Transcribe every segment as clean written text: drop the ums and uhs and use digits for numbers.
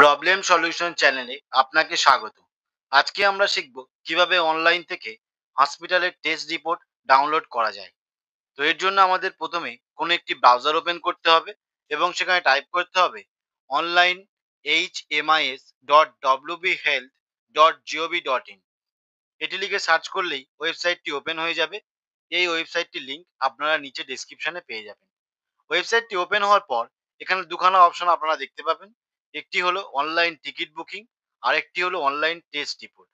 Problem solution চ্যানেলে আপনাকে স্বাগত। আজকে আমরা শিখব কিভাবে অনলাইন থেকে হসপিটালের টেস্ট রিপোর্ট ডাউনলোড করা যায়। তো এর জন্য আমাদের প্রথমে কোনো একটি ব্রাউজার ওপেন করতে হবে এবং সেখানে টাইপ করতে হবে অনলাইন hmis.wbhealth.gov.in। এটি লিখে সার্চ করলেই ওয়েবসাইটটি ওপেন হয়ে যাবে। এই ওয়েবসাইটটির লিঙ্ক আপনারা নিচে ডেসক্রিপশনে পেয়ে যাবেন। ওয়েবসাইটটি ওপেন হওয়ার পর এখানে দুখানা অপশন আপনারা দেখতে পাবেন। একটি হলো অনলাইন টিকিট বুকিং, আরেকটি হলো online test report.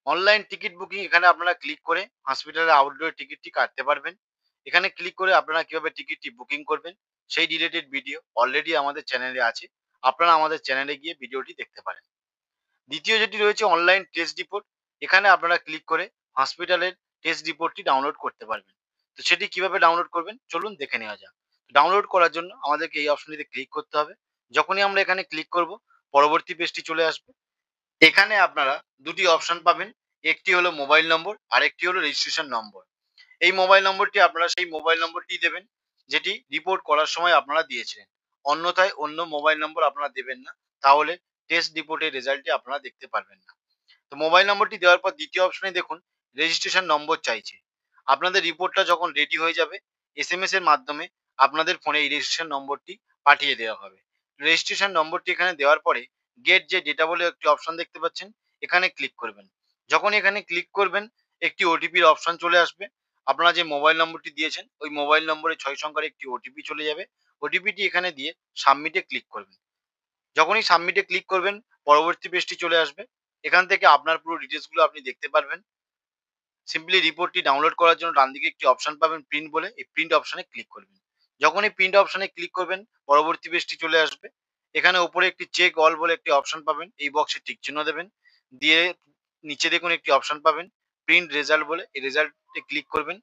Online ticket booking এখানে আপনারা ক্লিক করে হসপিটালের আউটডোর টিকিটটি কাটতে পারবেন। এখানে ক্লিক করে আপনারা কিভাবে টিকিটটি বুকিং করবেন সেই রিলেটেড ভিডিও অলরেডি আমাদের চ্যানেলে আছে। আপনারা আমাদের চ্যানেলে গিয়ে ভিডিওটি দেখতে পারেন। দ্বিতীয় যেটি রয়েছে অনলাইন টেস্ট রিপোর্ট, এখানে আপনারা ক্লিক করে হসপিটালের টেস্ট রিপোর্টটি ডাউনলোড করতে পারবেন। তো সেটি কিভাবে ডাউনলোড করবেন চলুন দেখে নেওয়া যাক। ডাউনলোড করার জন্য আমাদেরকে এই অপশনটিতে ক্লিক করতে হবে। যখনই আমরা এখানে ক্লিক করব পরবর্তী পেজটি চলে আসবে। এখানে আপনারা দুটি অপশন পাবেন। একটি হলো মোবাইল নম্বর, আরেকটি হলো রেজিস্ট্রেশন নম্বর। এই মোবাইল নম্বরটি আপনারা সেই মোবাইল নম্বরটি দেবেন যেটি রিপোর্ট করার সময় আপনারা দিয়েছিলেন। অন্যথায় অন্য মোবাইল নম্বর আপনারা দেবেন না, তাহলে টেস্ট রিপোর্টের রেজাল্টটি আপনারা দেখতে পারবেন না। তো মোবাইল নম্বরটি দেওয়ার পর দ্বিতীয় অপশনে দেখুন রেজিস্ট্রেশন নম্বর চাইছে। আপনাদের রিপোর্টটা যখন রেডি হয়ে যাবে এসএমএস এর মাধ্যমে আপনাদের ফোনে এই রেজিস্ট্রেশন নম্বরটি পাঠিয়ে দেওয়া হবে। রেজিস্ট্রেশন নম্বরটি এখানে দেওয়ার পরে গেট যে ডেটা বলে একটি অপশন দেখতে পাচ্ছেন, এখানে ক্লিক করবেন। যখন এখানে ক্লিক করবেন একটি ওটিপির অপশন চলে আসবে। আপনারা যে মোবাইল নম্বরটি দিয়েছেন ওই মোবাইল নম্বরে 6 সংখ্যার একটি ওটিপি চলে যাবে। ওটিপিটি এখানে দিয়ে সাবমিটে ক্লিক করবেন। যখনই সাবমিটে ক্লিক করবেন পরবর্তী পেজটি চলে আসবে। এখান থেকে আপনার পুরো ডিটেলস গুলো আপনি দেখতে পারবেন। সিম্পলি রিপোর্টটি ডাউনলোড করার জন্য ডান দিকে একটি অপশন পাবেন প্রিন্ট বলে, এই প্রিন্ট অপশনে ক্লিক করবেন। যখনই প্রিন্ট অপশনে ক্লিক করবেন পরবর্তী পেজটি চলে আসবে। এখানে উপরে একটি চেক অল বলে একটি অপশন পাবেন, এই বক্সে টিক চিহ্ন দেবেন। দিয়ে নিচে দেখুন একটি অপশন পাবেন প্রিন্ট রেজাল্ট বলে, এই রেজাল্টে ক্লিক করবেন।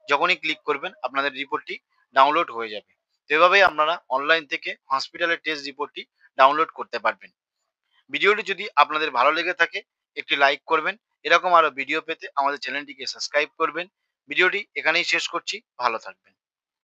যখনই ক্লিক করবেন আপনাদের রিপোর্টটি ডাউনলোড হয়ে যাবে। তো এভাবেই আপনারা অনলাইন থেকে হসপিটালের টেস্ট রিপোর্টটি ডাউনলোড করতে পারবেন। ভিডিওটি যদি আপনাদের ভালো লেগে থাকে একটি লাইক করবেন। এরকম আরো ভিডিও পেতে আমাদের চ্যানেলটিকে সাবস্ক্রাইব করবেন। ভিডিওটি এখানেই শেষ করছি। ভালো থাকবেন।